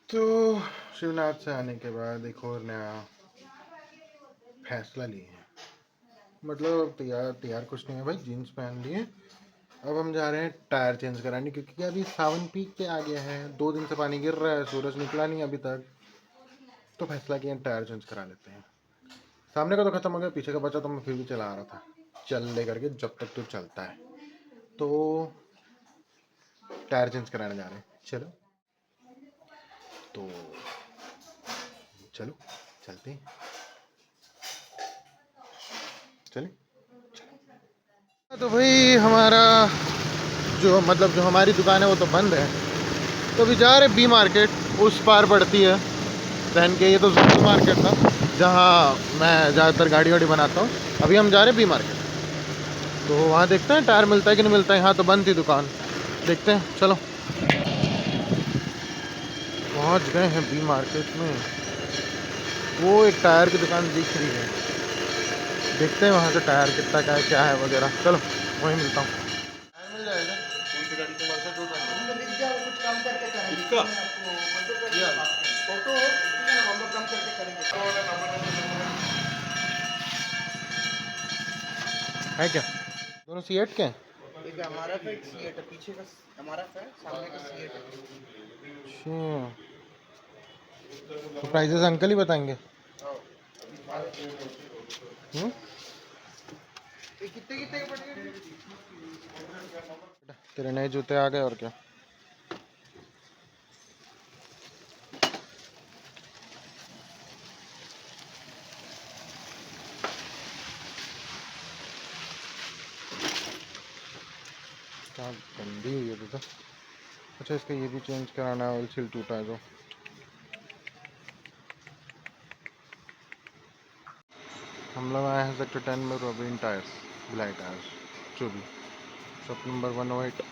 तो शिवनाथ से आने के बाद एक और नया फैसला लिए हैं। मतलब तैयार तैयार कुछ नहीं है भाई, जीन्स पहन लिए। अब हम जा रहे हैं टायर चेंज कराने, क्योंकि अभी सावन पीक पे आ गया है। 2 दिन से पानी गिर रहा है, सूरज निकला नहीं अभी तक। तो फैसला किया टायर चेंज करा लेते हैं। सामने का तो खत्म हो गया, पीछे का बचा तो मैं फिर भी चला रहा था, चल ले करके जब तक तो चलता है। तो टायर चेंज कराने जा रहे हैं, चलो। तो चलो चलते हैं, चले। तो भाई हमारा जो हमारी दुकान है वो तो बंद है। तो अभी जा रहे बी मार्केट, उस पार पड़ती है पहन के। ये तो जूतू मार्केट था जहाँ मैं ज़्यादातर गाड़ी वाड़ी बनाता हूँ। अभी हम जा रहे हैं बी मार्केट, तो वहाँ देखते हैं टायर मिलता है कि नहीं मिलता है। यहाँ तो बंद थी दुकान, देखते हैं चलो। पहुँच गए हैं बी मार्केट में। वो एक टायर की दुकान दिख रही है, देखते हैं वहाँ से टायर कितना का है, क्या है वगैरह। चलो वहीं मिलता हूँ। टायर मिल जाएगा कौन सी गाड़ी को? कौन सा टू कुछ कम करके करेंगे इसका फोटो हम लोग कम करके करेंगे। है क्या? दोनों सीएट के हैं? एक हमारा पे सीएट है, पीछे का हमारा है, सामने का सीएट है। अच्छा, तो प्राइजेस अंकल ही बताएंगे। हम्म, ये कितने कितने के पड़ेंगे? तेरे नए जूते आ गए और क्या। क्या गंदी हुई है तो। अच्छा, इसका ये भी चेंज कराना है, ऑयल सील टूटा है जो। हम लोग आए हैं सेक्टर 10 में, रोबिन टायर्स, ब्लैक टायर्स, जो भी शॉप नंबर 108।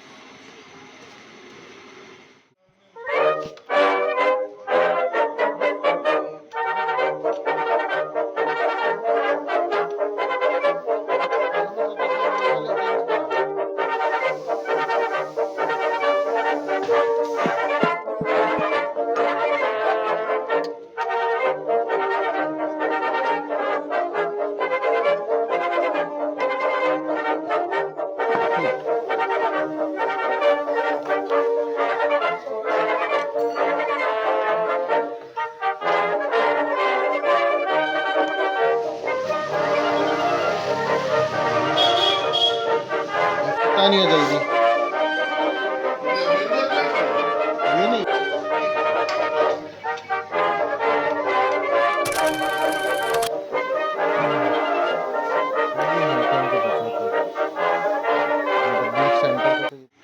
पता नहीं है जल्दी ये नहीं।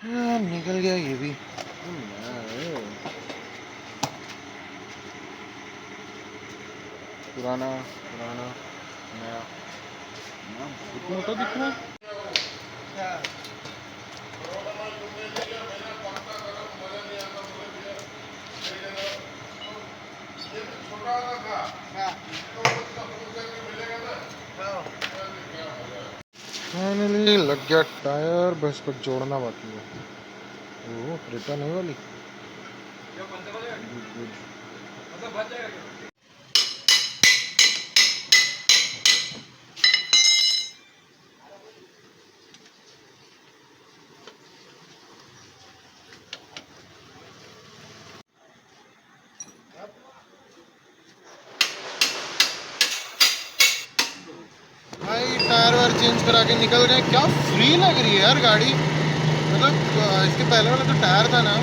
हाँ, निकल गया ये भी। पुराना पुराना नया नया, बहुत मोटा दिख रहा है। फाइनली लग गया टायर, बस इसको जोड़ना बाकी है। ओह, रिटर्न है वाली। Good good. भाई टायर वायर चेंज करा के निकल गए। क्या फ्री लग रही है यार गाड़ी। मतलब इसके पहले वाला जो टायर था ना,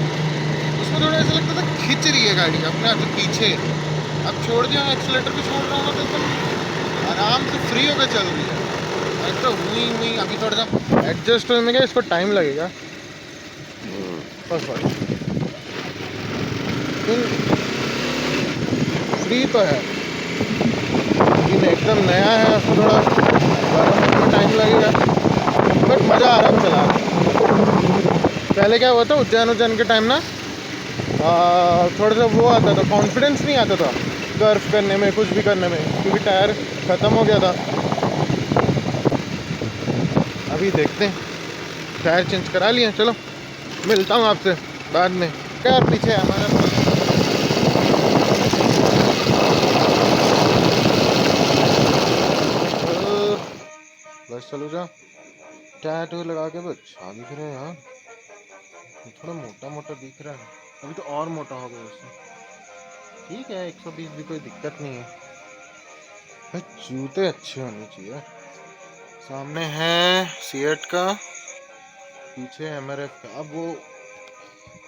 उसमें थोड़ा ऐसा लगता था खिंच रही है गाड़ी अपने आप से पीछे। अब छोड़ दिया, एक्सीलेटर भी छोड़ रहा हूँ तो एकदम आराम से फ्री होकर चल रही है। एक तो हुई अभी थोड़ा सा एडजस्ट होने में इसको टाइम लगेगा। बस बस फ्री तो है, लेकिन एकदम नया है, उसको थोड़ा गर्म में टाइम लगेगा। बट मज़ा आ रहा है चला। पहले क्या हुआ था, उज्जैन के टाइम ना थोड़ा सा वो आता था, कॉन्फिडेंस नहीं आता था कर्व करने में, कुछ भी करने में, क्योंकि टायर ख़त्म हो गया था। अभी देखते हैं, टायर चेंज करा लिए। चलो मिलता हूँ आपसे बाद में। क्या पीछे हमारा सलूजा टैटू लगा के तो अच्छा दिख रहा है यार, थोड़ा मोटा मोटा दिख रहा है, अभी तो और मोटा हो गया उससे। ठीक है 120 भी कोई दिक्कत नहीं है भाई, जूते अच्छे होने चाहिए। सामने है सीएट का, पीछे एमआरएफ का। अब वो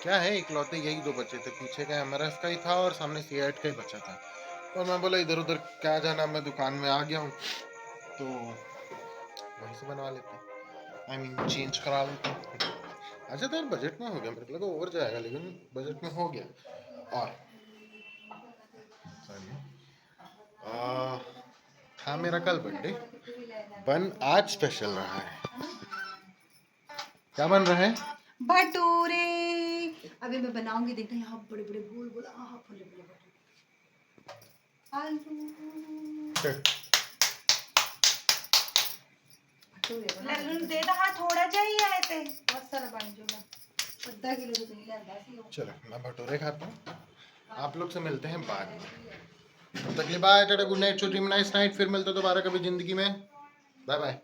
क्या है, इकलौते यही दो बचे थे, पीछे का एमआरएफ का ही था और सामने सीएट का ही बचा था। और मैं बोला इधर उधर क्या जाना, मैं दुकान में आ गया हूँ तो वहीं से बनवा लेते हैं, आई मीन चेंज करा लेते हैं। अच्छा तो यार बजट में हो गया, मेरे को लगा ओवर जाएगा लेकिन बजट में हो गया। और था मेरा कल बर्थडे, बन आज स्पेशल रहा है। क्या बन रहा है? भटूरे। अभी मैं बनाऊंगी, देखना यहाँ बड़े बड़े गोल गोल फुले फुले भटूरे। लल्लू दे दहा थोड़ा चाहिए आए थे बहुत सारा बन जो आधा किलो तो चाहिए, आधा सी हो। चलो मैं भटूरे खाता हूँ, आप लोग से मिलते हैं बाद में। तब तक के लिए bye, tata, good night, dream nice night. फिर मिलते हैं दोबारा कभी जिंदगी में। Bye bye.